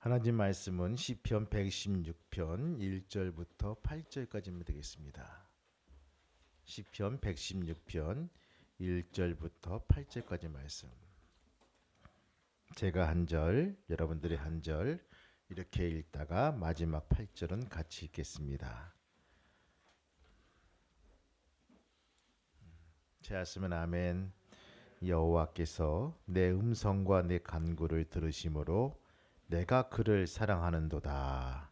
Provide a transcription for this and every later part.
하나님 말씀은 시편 116편 1절부터 8절까지면 되겠습니다. 시편 116편 1절부터 8절까지 말씀. 제가 한 절, 여러분들이 한 절 이렇게 읽다가 마지막 8절은 같이 읽겠습니다. 제하시면 아멘. 여호와께서 내 음성과 내 간구를 들으심으로 내가 그를 사랑하는도다.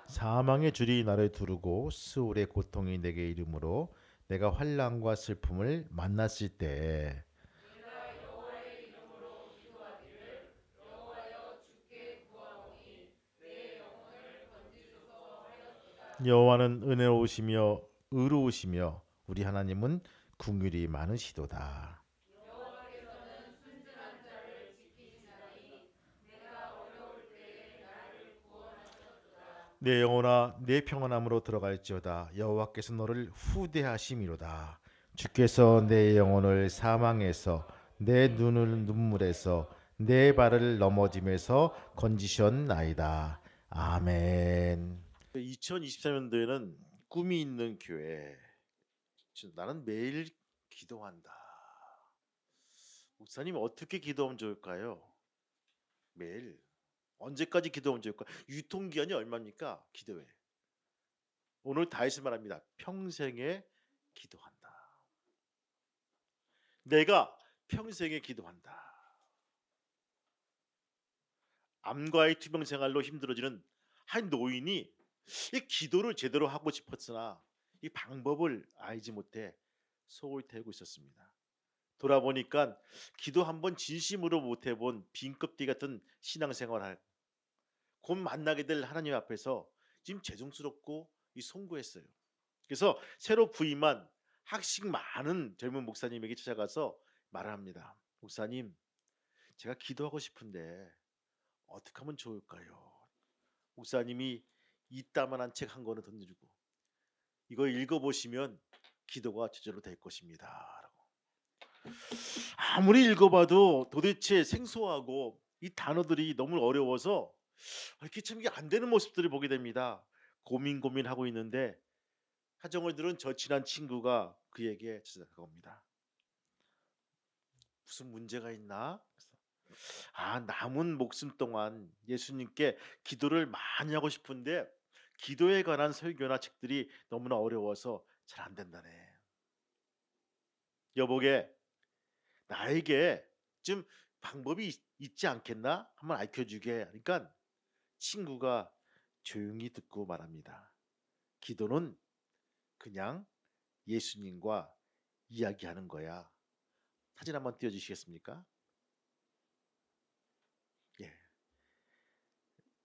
사망의 줄이 나를 두르고 스올의 고통이 내게 이르므로 내가 환난과 슬픔을 만났을 때 여호와는 은혜로우시며 의로우시며 우리 하나님은 긍휼이 많으시도다. 내 영혼아 내 평안함으로 들어갈지어다. 여호와께서 너를 후대하심이로다. 주께서 내 영혼을 사망에서 내 눈을 눈물에서 내 발을 넘어짐에서 건지셨나이다. 아멘. 2024년도에는 꿈이 있는 교회. 나는 매일 기도한다. 목사님 어떻게 기도하면 좋을까요? 매일 언제까지 기도하면 좋을까? 유통기한이 얼마입니까? 기도회. 오늘 다윗이 말합니다. 평생에 기도한다. 내가 평생에 기도한다. 암과의 투병 생활로 힘들어지는 한 노인이 이 기도를 제대로 하고 싶었으나 이 방법을 알지 못해 속을 태우고 있었습니다. 돌아보니까 기도 한번 진심으로 못 해본 빈껍데기 같은 신앙생활을 곧 만나게 될 하나님 앞에서 지금 죄송스럽고 이 송구했어요. 그래서 새로 부임한 학식 많은 젊은 목사님에게 찾아가서 말을 합니다. 목사님, 제가 기도하고 싶은데 어떻게 하면 좋을까요? 목사님이 이따만한 책 한 권을 던져주고 이거 읽어보시면 기도가 저절로 될 것입니다. 라고. 아무리 읽어봐도 도대체 생소하고 이 단어들이 너무 어려워서 이렇게 참 이게 안 되는 모습들을 보게 됩니다. 고민하고 있는데 사정을 들은 저 친한 친구가 그에게 찾아갑니다. 무슨 문제가 있나? 남은 목숨 동안 예수님께 기도를 많이 하고 싶은데 기도에 관한 설교나 책들이 너무나 어려워서 잘 안 된다네. 여보게 나에게 좀 방법이 있지 않겠나? 한번 알려주게. 그러니까 친구가 조용히 듣고 말합니다. 기도는 그냥 예수님과 이야기하는 거야. 사진 한번 띄워주시겠습니까? 예.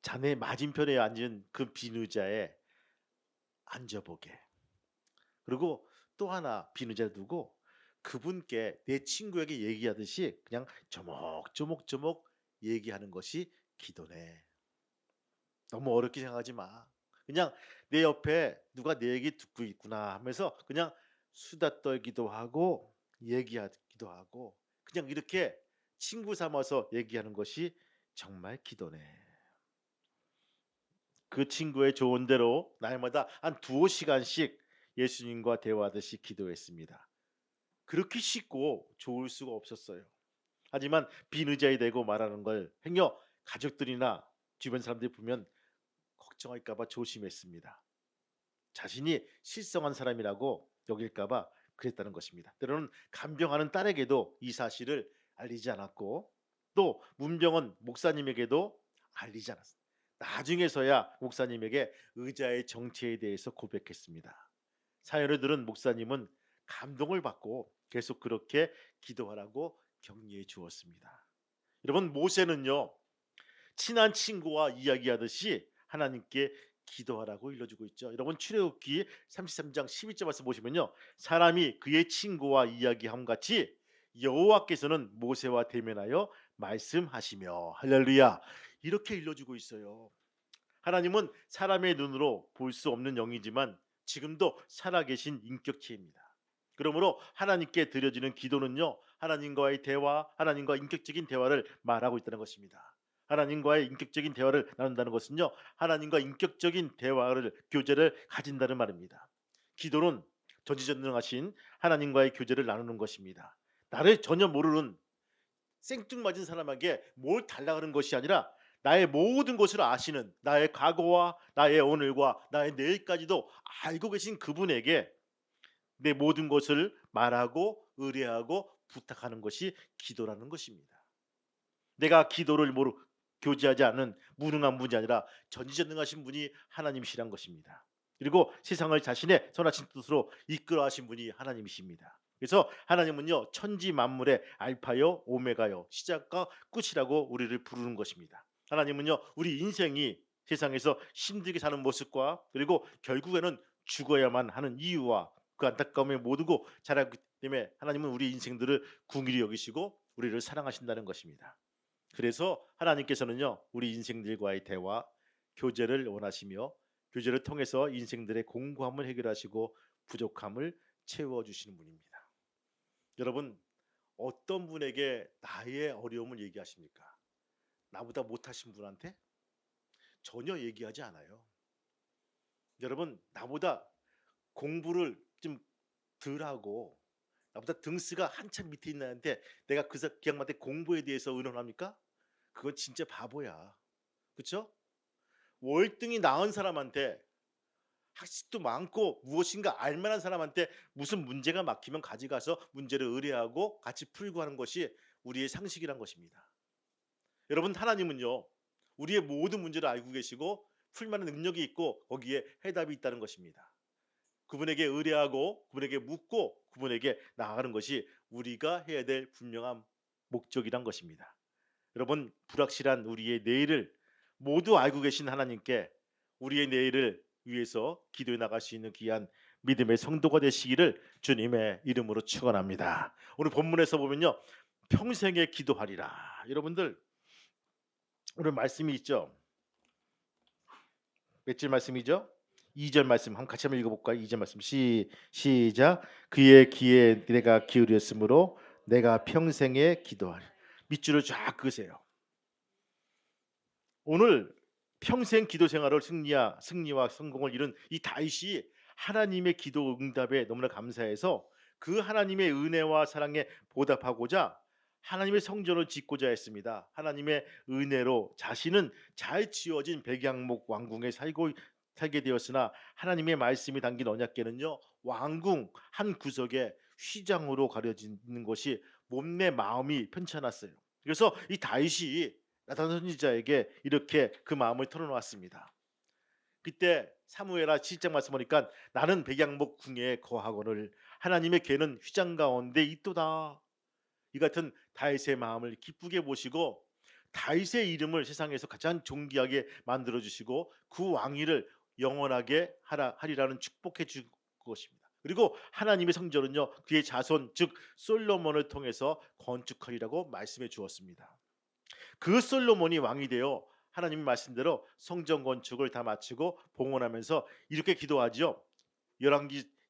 자네 맞은편에 앉은 그 빈 의자에 앉아보게. 그리고 또 하나 빈 의자 두고 그분께 내 친구에게 얘기하듯이 그냥 조목조목 얘기하는 것이 기도네. 너무 어렵게 생각하지 마. 그냥 내 옆에 누가 내 얘기 듣고 있구나 하면서 그냥 수다 떨기도 하고 얘기하기도 하고 그냥 이렇게 친구 삼아서 얘기하는 것이 정말 기도네. 그 친구의 좋은 대로 날마다 한 두어 시간씩 예수님과 대화하듯이 기도했습니다. 그렇게 쉽고 좋을 수가 없었어요. 하지만 빈 의자에 대고 말하는 걸 행여 가족들이나 주변 사람들이 보면 걱정할까봐 조심했습니다. 자신이 실성한 사람이라고 여길까봐 그랬다는 것입니다. 때로는 간병하는 딸에게도 이 사실을 알리지 않았고 또 문병원 목사님에게도 알리지 않았습니다. 나중에서야 목사님에게 의자의 정체에 대해서 고백했습니다. 사연을 들은 목사님은 감동을 받고 계속 그렇게 기도하라고 격려해 주었습니다. 여러분 모세는요 친한 친구와 이야기하듯이 하나님께 기도하라고 일러주고 있죠. 여러분 출애굽기 33장 12절 말씀 보시면요. 사람이 그의 친구와 이야기함 같이 여호와께서는 모세와 대면하여 말씀하시며 할렐루야 이렇게 일러주고 있어요. 하나님은 사람의 눈으로 볼 수 없는 영이지만 지금도 살아계신 인격체입니다. 그러므로 하나님께 드려지는 기도는요 하나님과의 대화, 하나님과 인격적인 대화를 말하고 있다는 것입니다. 하나님과의 인격적인 대화를 나눈다는 것은요, 하나님과 인격적인 대화를 교제를 가진다는 말입니다. 기도는 전지전능하신 하나님과의 교제를 나누는 것입니다. 나를 전혀 모르는 생뚱맞은 사람에게 뭘 달라고 하는 것이 아니라 나의 모든 것을 아시는, 나의 과거와 나의 오늘과 나의 내일까지도 알고 계신 그분에게 내 모든 것을 말하고 의뢰하고 부탁하는 것이 기도라는 것입니다. 내가 기도를 교제하지 않는 무능한 분이 아니라 전지전능하신 분이 하나님이시란 것입니다. 그리고 세상을 자신의 선하신 뜻으로 이끌어 하신 분이 하나님이십니다. 그래서 하나님은요, 천지 만물의 알파요 오메가요, 시작과 끝이라고 우리를 부르는 것입니다. 하나님은요, 우리 인생이 세상에서 힘들게 사는 모습과 그리고 결국에는 죽어야만 하는 이유와 그 안타까움에 모두고 자라기 때문에 하나님은 우리 인생들을 긍휼히 여기시고 우리를 사랑하신다는 것입니다. 그래서 하나님께서는요, 우리 인생들과의 대화, 교제를 원하시며 교제를 통해서 인생들의 공고함을 해결하시고 부족함을 채워주시는 분입니다. 여러분, 어떤 분에게 나의 어려움을 얘기하십니까? 나보다 못하신 분한테? 전혀 얘기하지 않아요. 여러분, 나보다 공부를 좀 덜하고 나보다 등수가 한참 밑에 있는 애한테 내가 그 양반한테 공부에 대해서 의논합니까? 그건 진짜 바보야. 그렇죠? 월등히 나은 사람한테, 학식도 많고 무엇인가 알만한 사람한테 무슨 문제가 막히면 가져가서 문제를 의뢰하고 같이 풀고 하는 것이 우리의 상식이란 것입니다. 여러분, 하나님은요, 우리의 모든 문제를 알고 계시고 풀만한 능력이 있고 거기에 해답이 있다는 것입니다. 그분에게 의뢰하고 그분에게 묻고 그분에게 나아가는 것이 우리가 해야 될 분명한 목적이란 것입니다. 여러분, 불확실한 우리의 내일을 모두 알고 계신 하나님께 우리의 내일을 위해서 기도해 나갈 수 있는 귀한 믿음의 성도가 되시기를 주님의 이름으로 축원합니다. 오늘 본문에서 보면요, 평생에 기도하리라. 여러분들, 오늘 말씀이 있죠. 몇 절 말씀이죠? 2절 말씀 한번 같이 한번 읽어볼까요? 2절 말씀 시작. 그의 귀에 내가 기울였으므로 내가 평생에 기도하리. 밑줄을 쫙 그으세요. 오늘 평생 기도 생활을 승리와 성공을 이룬 이 다윗이 하나님의 기도 응답에 너무나 감사해서 그 하나님의 은혜와 사랑에 보답하고자 하나님의 성전을 짓고자 했습니다. 하나님의 은혜로 자신은 잘 지어진 백양목 왕궁에 살게 되었으나 하나님의 말씀이 담긴 언약궤는요, 왕궁 한 구석에 휘장으로 가려지는 것이 몸내 마음이 편찮았어요. 그래서 이 다윗이 나단 선지자에게 이렇게 그 마음을 털어놓았습니다. 그때 사무엘하 7장 말씀 보니까 나는 백양목 궁에 거하거늘 하나님의 궤는 휘장 가운데 있도다. 이 같은 다윗의 마음을 기쁘게 보시고 다윗의 이름을 세상에서 가장 존귀하게 만들어 주시고 그 왕위를 영원하게 하리라는 축복해 줄 것입니다. 그리고 하나님의 성전은요, 그의 자손 즉 솔로몬을 통해서 건축하리라고 말씀해 주었습니다. 그 솔로몬이 왕이 되어 하나님 말씀대로 성전 건축을 다 마치고 봉헌하면서 이렇게 기도하지요.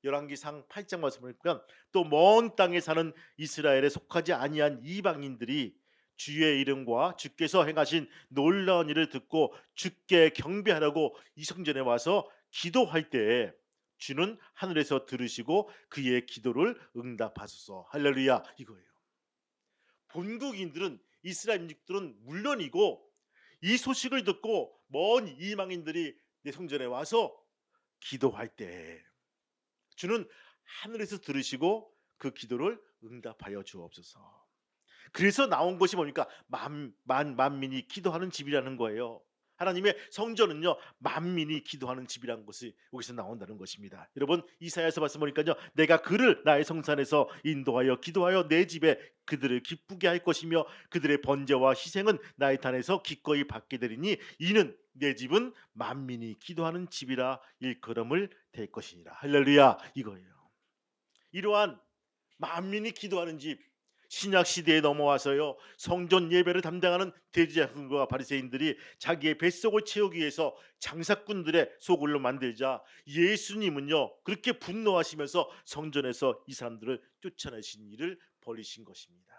열왕기상 8장 말씀을 보면 또 먼 땅에 사는 이스라엘에 속하지 아니한 이방인들이 주의 이름과 주께서 행하신 놀라운 일을 듣고 주께 경배하라고 이 성전에 와서 기도할 때에 주는 하늘에서 들으시고 그의 기도를 응답하소서. 할렐루야, 이거예요. 본국인들은, 이스라엘 민족들은 물론이고 이 소식을 듣고 먼 이방인들이 내 성전에 와서 기도할 때 주는 하늘에서 들으시고 그 기도를 응답하여 주옵소서. 그래서 나온 것이 뭡니까? 만민이 기도하는 집이라는 거예요. 하나님의 성전은요, 만민이 기도하는 집이라는 것이 여기서 나온다는 것입니다. 여러분, 이사야서 말씀 보니까요, 내가 그를 나의 성산에서 인도하여 기도하여 내 집에 그들을 기쁘게 할 것이며 그들의 번제와 희생은 나의 단에서 기꺼이 받게 되리니 이는 내 집은 만민이 기도하는 집이라 일컬음을 될 것이니라. 할렐루야, 이거예요. 이러한 만민이 기도하는 집, 신약 시대에 넘어와서요, 성전 예배를 담당하는 대제사장과 바리새인들이 자기의 뱃속을 채우기 위해서 장사꾼들의 소굴로 만들자 예수님은요, 그렇게 분노하시면서 성전에서 이 사람들을 쫓아내신 일을 버리신 것입니다.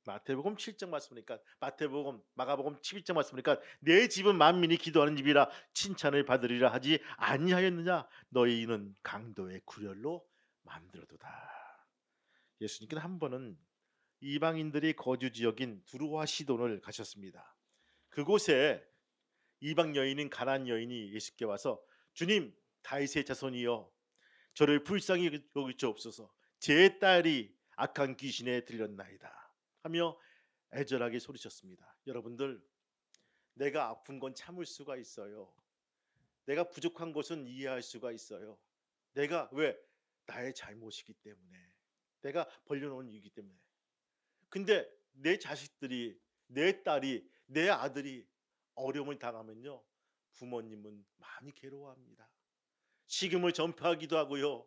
마태복음 7장 말씀이니까 마가복음 11장 말씀이니까 내 집은 만민이 기도하는 집이라 칭찬을 받으리라 하지 아니하였느냐 너희는 강도의 구렬로 만들어도다. 예수님께서 한 번은 이방인들이 거주 지역인 두루와 시돈을 가셨습니다. 그곳에 이방 여인인 가나안 여인이 예수께 와서 주님 다윗의 자손이여 저를 불쌍히 여기시옵소서 제 딸이 악한 귀신에 들렸나이다 하며 애절하게 소리쳤습니다. 여러분들 내가 아픈 건 참을 수가 있어요. 내가 부족한 것은 이해할 수가 있어요. 내가 왜 나의 잘못이기 때문에 내가 벌려놓은 이유이기 때문에 근데 내 자식들이 내 딸이 내 아들이 어려움을 당하면요 부모님은 많이 괴로워합니다. 식음을 전파하기도 하고요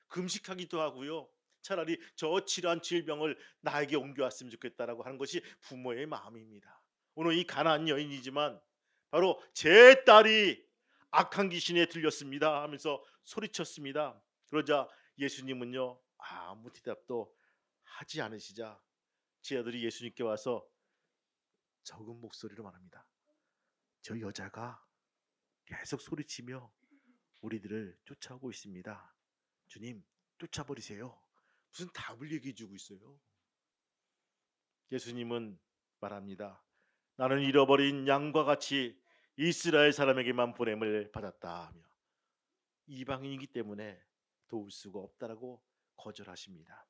금식하기도 하고요 차라리 저 치료한 질병을 나에게 옮겨왔으면 좋겠다라고 하는 것이 부모의 마음입니다. 오늘 이 가나안 여인이지만 바로 제 딸이 악한 귀신에 들렸습니다 하면서 소리쳤습니다. 그러자 예수님은요 아무 대답도 하지 않으시자 제 아들이 예수님께 와서 적은 목소리로 말합니다. 저 여자가 계속 소리치며 우리들을 쫓아오고 있습니다. 주님 쫓아버리세요. 무슨 답을 얘기해 주고 있어요. 예수님은 말합니다. 나는 잃어버린 양과 같이 이스라엘 사람에게만 보냄을 받았다 하며 이방인이기 때문에 도울 수가 없다라고 거절하십니다.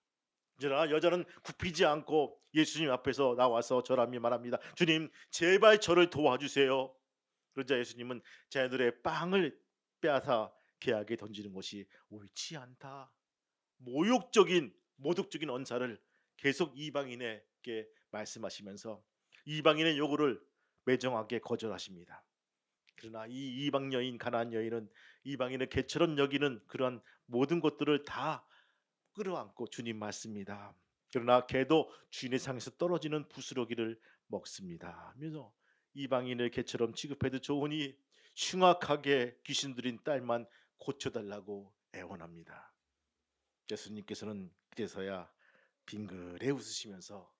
그러나 여자는 굽히지 않고 예수님 앞에서 나와서 절하며 말합니다. 주님 제발 저를 도와주세요. 그러자 예수님은 자녀들의 빵을 빼앗아 개에게 던지는 것이 옳지 않다. 모독적인 언사를 계속 이방인에게 말씀하시면서 이방인의 요구를 매정하게 거절하십니다. 그러나 이 이방 여인 가나안 여인은 이방인의 개처럼 여기는 그러한 모든 것들을 다 끌어안고 주님 맞습니다. 그러나 개도 주인의 상에서 떨어지는 부스러기를 먹습니다. 하면서 이방인을 개처럼 취급해도 좋으니 흉악하게 귀신 들인 딸만 고쳐달라고 애원합니다. 예수님께서는 그제서야 빙그레 웃으시면서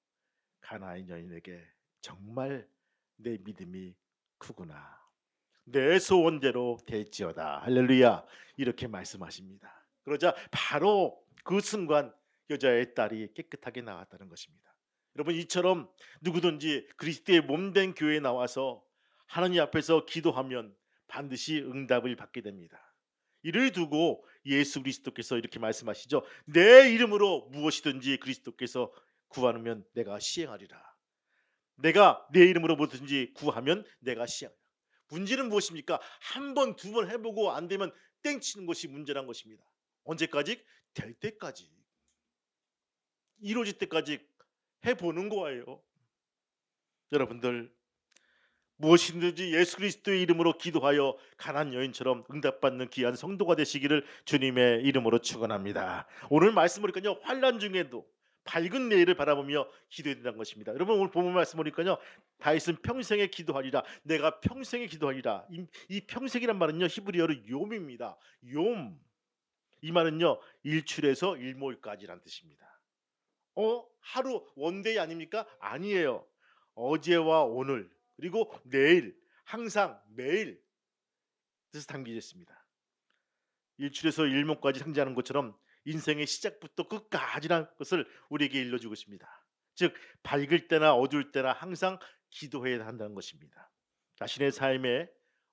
가나안 여인에게 정말 내 믿음이 크구나. 내 소원대로 될지어다. 할렐루야. 이렇게 말씀하십니다. 그러자 바로 그 순간 여자의 딸이 깨끗하게 나왔다는 것입니다. 여러분 이처럼 누구든지 그리스도의 몸된 교회에 나와서 하나님 앞에서 기도하면 반드시 응답을 받게 됩니다. 이를 두고 예수 그리스도께서 이렇게 말씀하시죠. 내 이름으로 무엇이든지 그리스도께서 구하면 내가 시행하리라. 내가 내 이름으로 뭐든지 구하면 내가 시행하리라. 문제는 무엇입니까? 한 번, 두 번 해보고 안 되면 땡치는 것이 문제란 것입니다. 언제까지? 될 때까지. 이루어질 때까지 해보는 거예요. 여러분들 무엇이든지 예수 그리스도의 이름으로 기도하여 가난안 여인처럼 응답받는 귀한 성도가 되시기를 주님의 이름으로 축원합니다. 오늘 말씀 보니까요 환난 중에도 밝은 내일을 바라보며 기도해야 된다는 것입니다. 여러분 오늘 본문 말씀 보니까요 다윗은 평생에 기도하리라. 내가 평생에 기도하리라. 이 평생이란 말은요 히브리어로 욤입니다. 욤. 이 말은요 일출에서 일몰까지란 뜻입니다. 하루 원데이 아닙니까? 아니에요. 어제와 오늘 그리고 내일 항상 매일 뜻이 담겨져 있습니다. 일출에서 일몰까지 상징하는 것처럼 인생의 시작부터 끝까지라는 것을 우리에게 일러주고 있습니다. 즉 밝을 때나 어두울 때나 항상 기도해야 한다는 것입니다. 자신의 삶에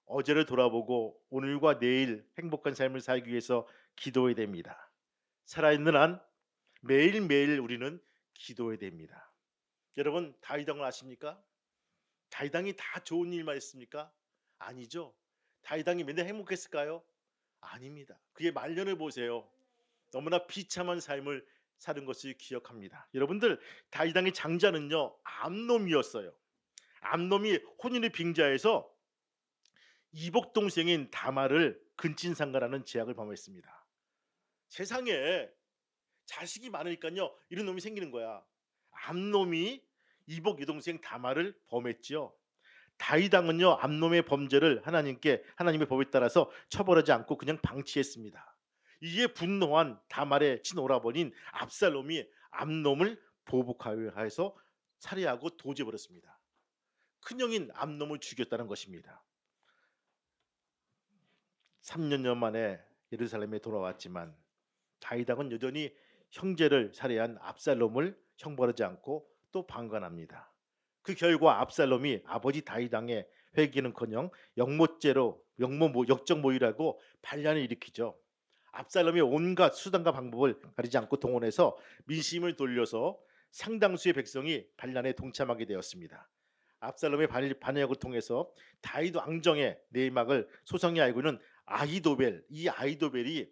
어제를 돌아보고 오늘과 내일 행복한 삶을 살기 위해서 기도해야 됩니다. 살아있는 한 매일매일 우리는 기도해야 됩니다. 여러분 다윗 왕을 아십니까? 다윗 왕이 다 좋은 일만 했습니까? 아니죠. 다윗 왕이 맨날 행복했을까요? 아닙니다. 그의 말년을 보세요. 너무나 비참한 삶을 사는 것을 기억합니다. 여러분들 다윗 왕의 장자는요 암놈이었어요. 암놈이 혼인을 빙자해서 이복 동생인 다말을 근친상간하는 죄악을 범했습니다. 세상에 자식이 많으니까요 이런 놈이 생기는 거야. 암놈이 이복 여동생 다말을 범했지요. 다윗 왕은요 암놈의 범죄를 하나님의 법에 따라서 처벌하지 않고 그냥 방치했습니다. 이에 분노한 다말의 친오라버니인 압살롬이 암놈을 보복하여서 살해하고 도제버렸습니다. 큰형인 암놈을 죽였다는 것입니다. 3년여 만에 예루살렘에 돌아왔지만 다윗왕은 여전히 형제를 살해한 압살롬을 형벌하지 않고 또 방관합니다. 그 결과 압살롬이 아버지 다윗왕의 회개는커녕 역적 모의라고 반란을 일으키죠. 압살롬이 온갖 수단과 방법을 가리지 않고 동원해서 민심을 돌려서 상당수의 백성이 반란에 동참하게 되었습니다. 압살롬의 반역을 통해서 다윗 왕정의 내막을 소상히 알고 있는 아히도벨, 이 아히도벨이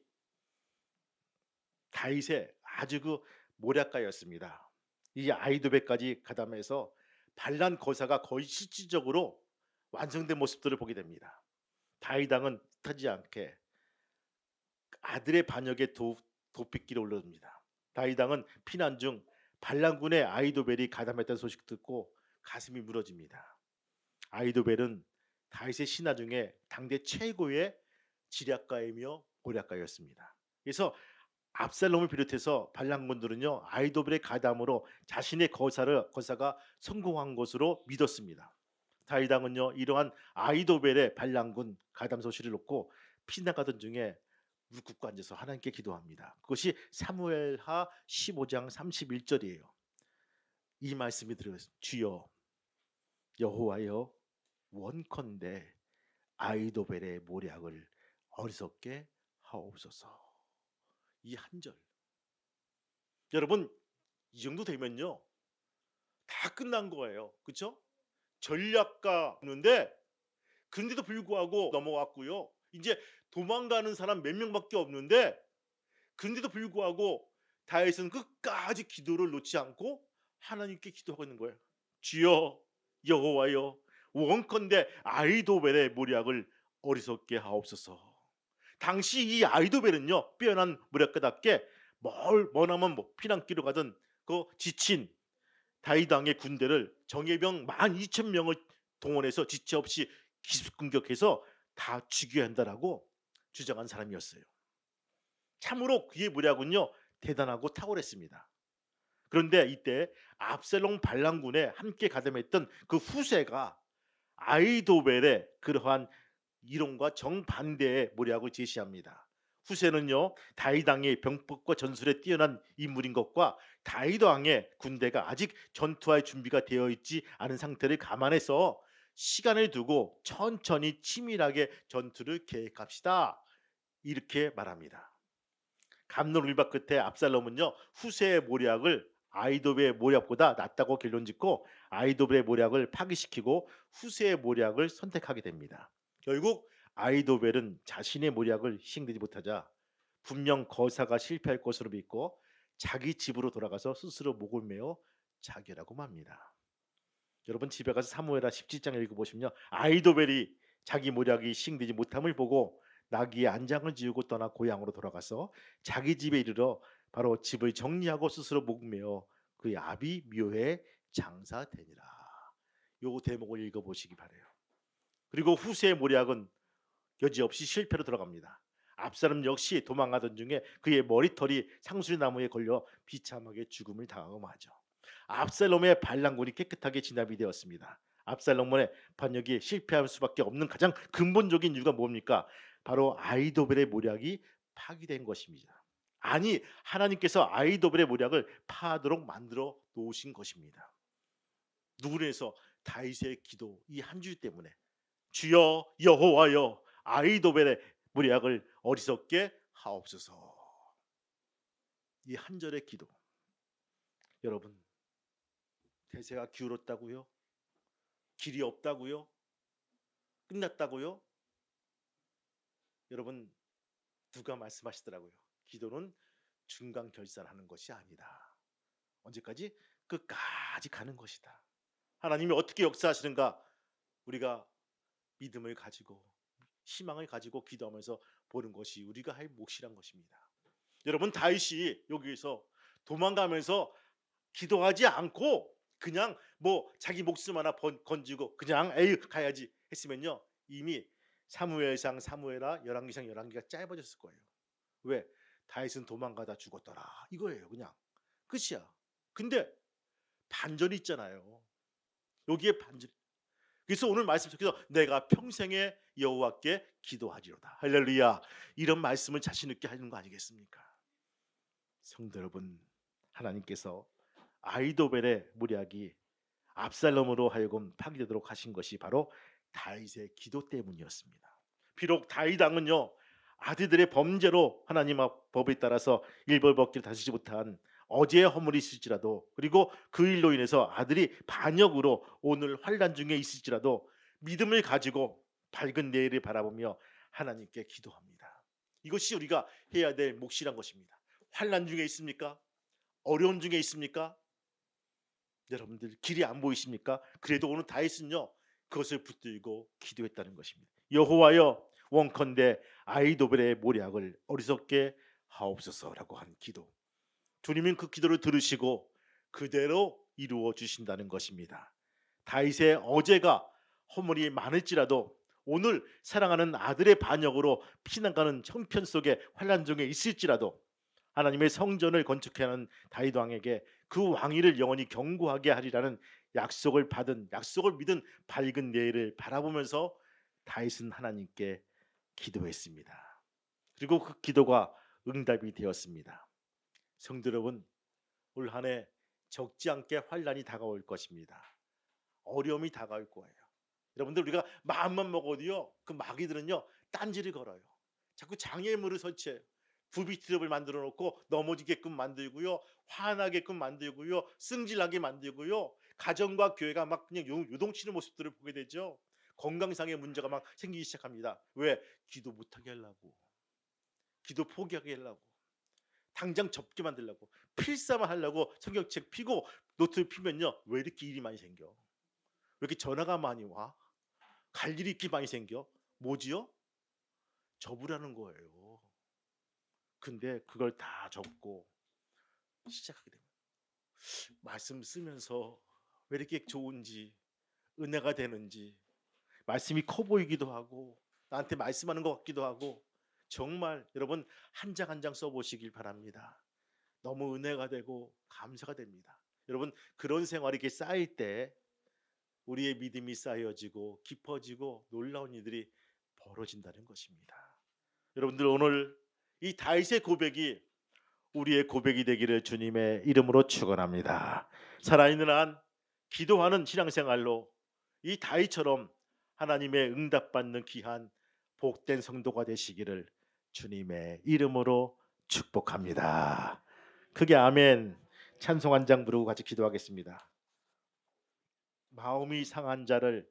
다윗의 아주 그 모략가였습니다. 이 아히도벨까지 가담해서 반란 거사가 거의 실질적으로 완성된 모습들을 보게 됩니다. 다윗 왕은 뜻하지 않게 아들의 반역에 도피끼를 올려줍니다. 다윗 왕은 피난 중 반란군의 아히도벨이 가담했다는 소식 듣고 가슴이 무너집니다. 아히도벨은 다윗의 신하 중에 당대 최고의 지략가이며 모략가였습니다. 그래서 압살롬을 비롯해서 반란군들은요 아히도벨의 가담으로 자신의 거사가 성공한 것으로 믿었습니다. 다윗 왕은요 이러한 아히도벨의 반란군 가담 소식을 듣고 피나가던 중에 무릎 꿇고 앉아서 하나님께 기도합니다. 그것이 사무엘하 15장 31절이에요. 이 말씀이 들어있습니다. 주여 여호와여 원컨대 아히도벨의 모략을 어리석게 하옵소서. 이 한 절. 여러분 이 정도 되면요 다 끝난 거예요. 그렇죠? 전략가였는데 그런데도 불구하고 넘어왔고요. 이제 도망가는 사람 몇 명밖에 없는데 그런데도 불구하고 다윗은 끝까지 기도를 놓지 않고 하나님께 기도하고 있는 거예요. 주여 여호와여 원컨대 아히도벨의 모략을 어리석게 하옵소서. 당시 이 아히도벨은요 빼어난 모략가답게 머나먼 피난길로 가던 그 지친 다윗 왕의 군대를 정예병 12,000명을 동원해서 지체 없이 기습 공격해서 다 죽여야 한다라고 주장한 사람이었어요. 참으로 그의 모략은요 대단하고 탁월했습니다. 그런데 이때 압살롬 반란군에 함께 가담했던 그 후세가 아히도벨의 그러한 이론과 정반대의 모략을 제시합니다. 후세는요 다윗 왕의 병법과 전술에 뛰어난 인물인 것과 다윗 왕의 군대가 아직 전투할 준비가 되어 있지 않은 상태를 감안해서 시간을 두고 천천히 치밀하게 전투를 계획합시다. 이렇게 말합니다. 갑론을박 끝에 압살롬은요 후세의 모략을 아히도벨의 모략보다 낫다고 결론짓고 아히도벨의 모략을 파기시키고 후세의 모략을 선택하게 됩니다. 결국 아히도벨은 자신의 모략을 시행되지 못하자 분명 거사가 실패할 것으로 믿고 자기 집으로 돌아가서 스스로 목을 메어 자결하고 맙니다. 여러분 집에 가서 사무엘하 17장 읽어보시면요 아히도벨이 자기 모략이 시행되지 못함을 보고 나귀의 안장을 지우고 떠나 고향으로 돌아가서 자기 집에 이르러 바로 집을 정리하고 스스로 목매어 그의 아비 묘에 장사되니라. 요 대목을 읽어보시기 바래요. 그리고 후세의 모략은 여지없이 실패로 들어갑니다. 압살롬 역시 도망가던 중에 그의 머리털이 상수리나무에 걸려 비참하게 죽음을 당하고 마죠. 압살롬의 반란군이 깨끗하게 진압이 되었습니다. 압살롬의 반역이 실패할 수밖에 없는 가장 근본적인 이유가 뭡니까? 바로 아히도벨의 모략이 파기된 것입니다. 아니 하나님께서 아히도벨의 모략을 파하도록 만들어 놓으신 것입니다. 누구를 해서 다윗의 기도 이 한 줄 때문에 주여 여호와여 아히도벨의 모략을 어리석게 하옵소서. 이 한 절의 기도. 여러분 대세가 기울었다고요? 길이 없다고요? 끝났다고요? 여러분 누가 말씀하시더라고요. 기도는 중간 결산하는 것이 아니다. 언제까지? 끝까지 가는 것이다. 하나님이 어떻게 역사하시는가? 우리가 믿음을 가지고 희망을 가지고 기도하면서 보는 것이 우리가 할 몫이란 것입니다. 여러분 다윗이 여기에서 도망가면서 기도하지 않고 그냥 뭐 자기 목숨 하나 건지고 그냥 에이 가야지 했으면요 이미 사무엘상 사무엘하 열왕기상 열왕기가 짧아졌을 거예요. 왜? 다윗은 도망가다 죽었더라 이거예요. 그냥 끝이야. 근데 반전이 있잖아요. 여기에 반전. 그래서 오늘 말씀 속에서 내가 평생에 여호와께 기도하리로다. 할렐루야. 이런 말씀을 자신 있게 하는 거 아니겠습니까? 성도 여러분, 하나님께서 아히도벨의 무리학이 압살롬으로 하여금 파괴되도록 하신 것이 바로 다윗의 기도 때문이었습니다. 비록 다윗 왕은요 아들들의 범죄로 하나님 앞 법에 따라서 일벌복기를 다스리지 못한 어제의 허물이 있을지라도, 그리고 그 일로 인해서 아들이 반역으로 오늘 환난 중에 있을지라도 믿음을 가지고 밝은 내일을 바라보며 하나님께 기도합니다. 이것이 우리가 해야 될 몫이란 것입니다. 환난 중에 있습니까? 어려운 중에 있습니까? 여러분들 길이 안 보이십니까? 그래도 오늘 다윗은요 그것을 붙들고 기도했다는 것입니다. 여호와여, 원컨대 아히도벨의 모략을 어리석게 하옵소서라고 한 기도. 주님은 그 기도를 들으시고 그대로 이루어 주신다는 것입니다. 다윗의 어제가 허물이 많을지라도 오늘 사랑하는 아들의 반역으로 피난가는 형편 속에 환난 중에 있을지라도 하나님의 성전을 건축하는 다윗 왕에게 그 왕위를 영원히 경고하게 하리라는 약속을 받은, 약속을 믿은 밝은 내일을 바라보면서 다윗은 하나님께 기도했습니다. 그리고 그 기도가 응답이 되었습니다. 성도 여러분, 올 한 해 적지 않게 환난이 다가올 것입니다. 어려움이 다가올 거예요. 여러분들, 우리가 마음만 먹어도요 그 마귀들은요 딴지를 걸어요. 자꾸 장애물을 설치해요. 부비트랩을 만들어 놓고 넘어지게끔 만들고요, 화나게끔 만들고요, 승질나게 만들고요, 가정과 교회가 막 그냥 요동치는 모습들을 보게 되죠. 건강상의 문제가 막 생기기 시작합니다. 왜? 기도 못하게 하려고, 기도 포기하게 하려고, 당장 접게 만들려고, 필사만 하려고 성경책 피고 노트를 피면요 왜 이렇게 일이 많이 생겨? 왜 이렇게 전화가 많이 와? 갈 일이 이렇게 많이 생겨? 뭐지요? 접으라는 거예요. 근데 그걸 다 접고 시작하게 됩니다. 말씀 쓰면서 왜 이렇게 좋은지, 은혜가 되는지, 말씀이 커 보이기도 하고 나한테 말씀하는 것 같기도 하고, 정말 여러분 한 장 한 장 써보시길 바랍니다. 너무 은혜가 되고 감사가 됩니다. 여러분, 그런 생활이 이렇게 쌓일 때 우리의 믿음이 쌓여지고 깊어지고 놀라운 일들이 벌어진다는 것입니다. 여러분들, 오늘 이 다윗의 고백이 우리의 고백이 되기를 주님의 이름으로 축원합니다. 살아있는 한 기도하는 신앙생활로 이 다윗처럼 하나님의 응답받는 귀한 복된 성도가 되시기를 주님의 이름으로 축복합니다. 크게 아멘. 찬송 한 장 부르고 같이 기도하겠습니다. 마음이 상한 자를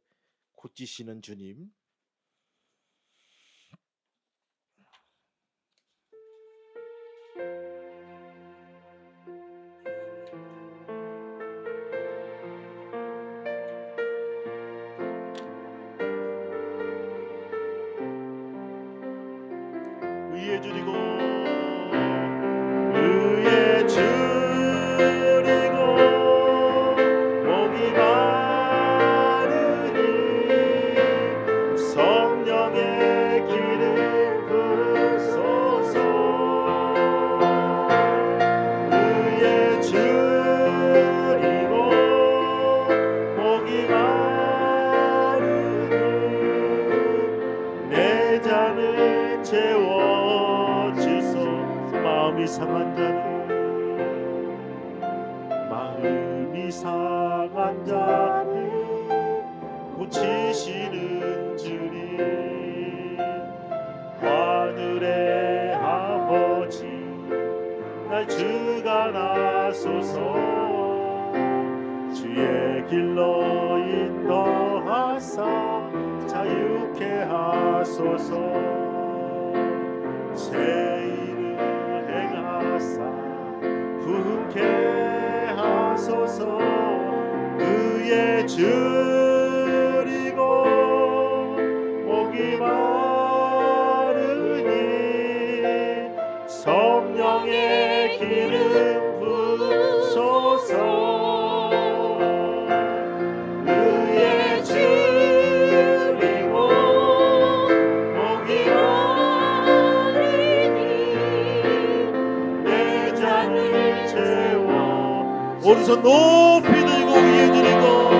고치시는 주님, 의에 줄이고 의에 줄이고 목이 마르니 성령의 기름 부으소서. 의에 줄이고 목이 마르니 내 잔을 채워주소. 마음이 상한 자는, 마음이 상한 자를 고치시는 주님, 하늘의 아버지 날 주관하소서. 주의 길로 인도하사 자유케 하소서. 새 일을 행하사 부흥케 하소서. 의에 줄이고 목이 마르니 성령의 기름 부으소서. 의에 줄이고 목이 마르니 오른손 높이 들고 위에 드리고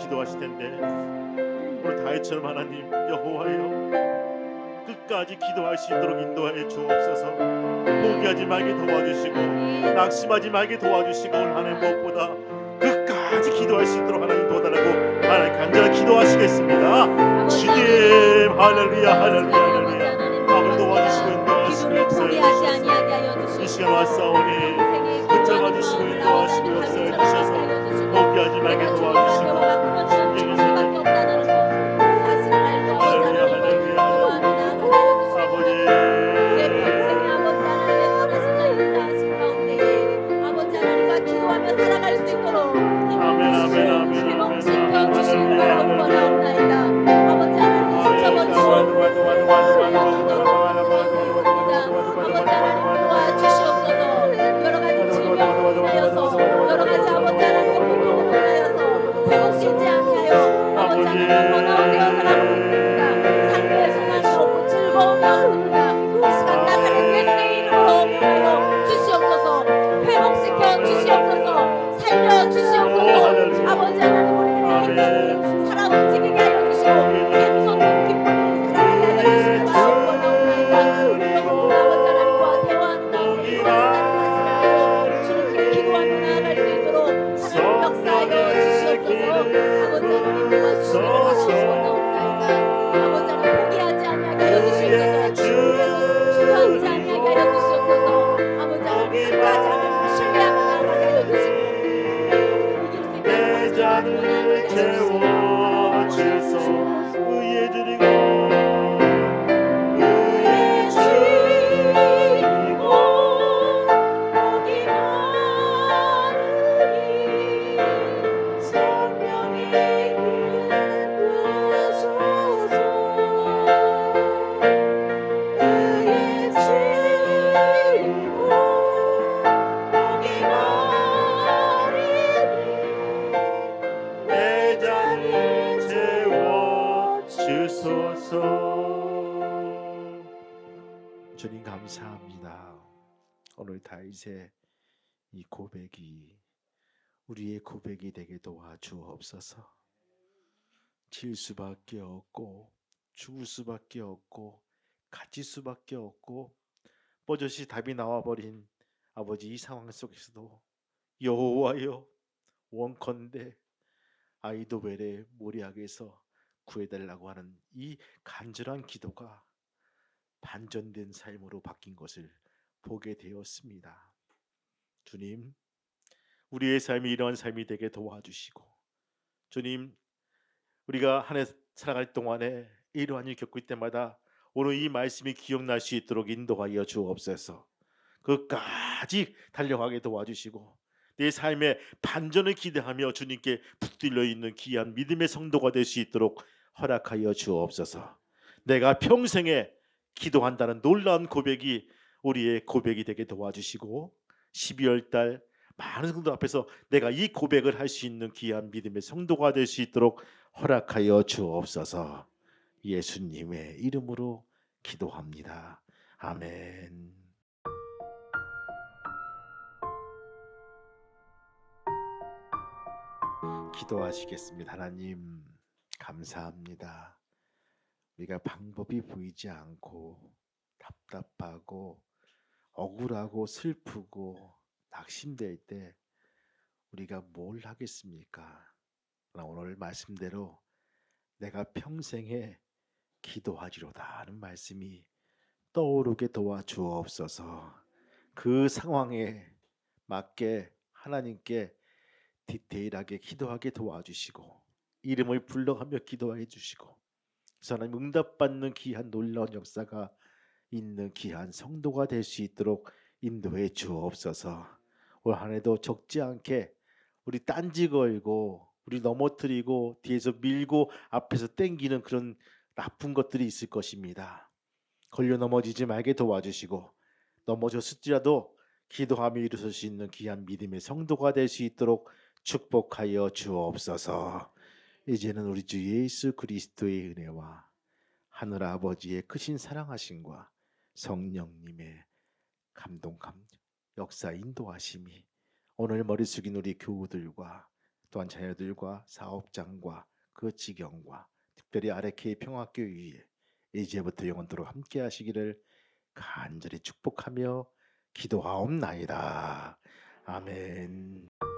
기도하실 텐데 오늘 다윗처럼 하나님 여호와여 끝까지 기도할 수 있도록 인도하여 주옵소서. 포기하지 말게 도와주시고 낙심하지 말게 도와주시고 오늘 하나님 무엇보다 끝까지 기도할 수 있도록 하나님 도와달라고 하나님 간절히 기도하시겠습니다. 주님 할렐루야 할렐루야 할렐루야. 아버지 도와주시고 인도하시옵소서. 이 시간 왔사오니 붙잡아 주시고 인도하시고 역사해 주셔서 포기하지 말게 도와주시고 주님 감사합니다. 오늘 다윗의 이 고백이 우리의 고백이 되게 도와주옵소서. 질 수밖에 없고 죽을 수밖에 없고 갇힐 수밖에 없고 뻗어시 답이 나와버린 아버지 이 상황 속에서도 여호와여 원컨대 아이도벨의 모략에서 구해달라고 하는 이 간절한 기도가 반전된 삶으로 바뀐 것을 보게 되었습니다. 주님, 우리의 삶이 이러한 삶이 되게 도와주시고, 주님, 우리가 한 해 살아갈 동안에 이러한 일 겪을 때마다 오늘 이 말씀이 기억날 수 있도록 인도하여 주옵소서. 끝까지 달려가게 도와주시고 내 삶의 반전을 기대하며 주님께 붙들려 있는 귀한 믿음의 성도가 될 수 있도록 허락하여 주옵소서. 내가 평생에 기도한다는 놀라운 고백이 우리의 고백이 되게 도와주시고 12월 달 많은 성도 앞에서 내가 이 고백을 할 수 있는 귀한 믿음의 성도가 될 수 있도록 허락하여 주옵소서. 예수님의 이름으로 기도합니다. 아멘. 기도하시겠습니다. 하나님 감사합니다. 우리가 방법이 보이지 않고 답답하고 억울하고 슬프고 낙심될 때 우리가 뭘 하겠습니까? 그러나 오늘 말씀대로 내가 평생에 기도하리로다 하는 말씀이 떠오르게 도와주옵소서. 그 상황에 맞게 하나님께 디테일하게 기도하게 도와주시고 이름을 불러가며 기도해 주시고 그 사람 응답받는 귀한 놀라운 역사가 있는 귀한 성도가 될 수 있도록 인도해 주옵소서. 올 한 해도 적지 않게 우리 딴지 걸고 우리 넘어뜨리고 뒤에서 밀고 앞에서 땡기는 그런 나쁜 것들이 있을 것입니다. 걸려 넘어지지 말게 도와주시고 넘어졌을지라도 기도하며 일어설 수 있는 귀한 믿음의 성도가 될 수 있도록 축복하여 주옵소서. 이제는 우리 주 예수 그리스도의 은혜와 하늘 아버지의 크신 사랑하심과 성령님의 역사 인도하심이 오늘 머리 숙인 우리 교우들과 또한 자녀들과 사업장과 그 지경과 특별히 아레케이 평화교회 위에 이제부터 영원토록 함께 하시기를 간절히 축복하며 기도하옵나이다. 아멘.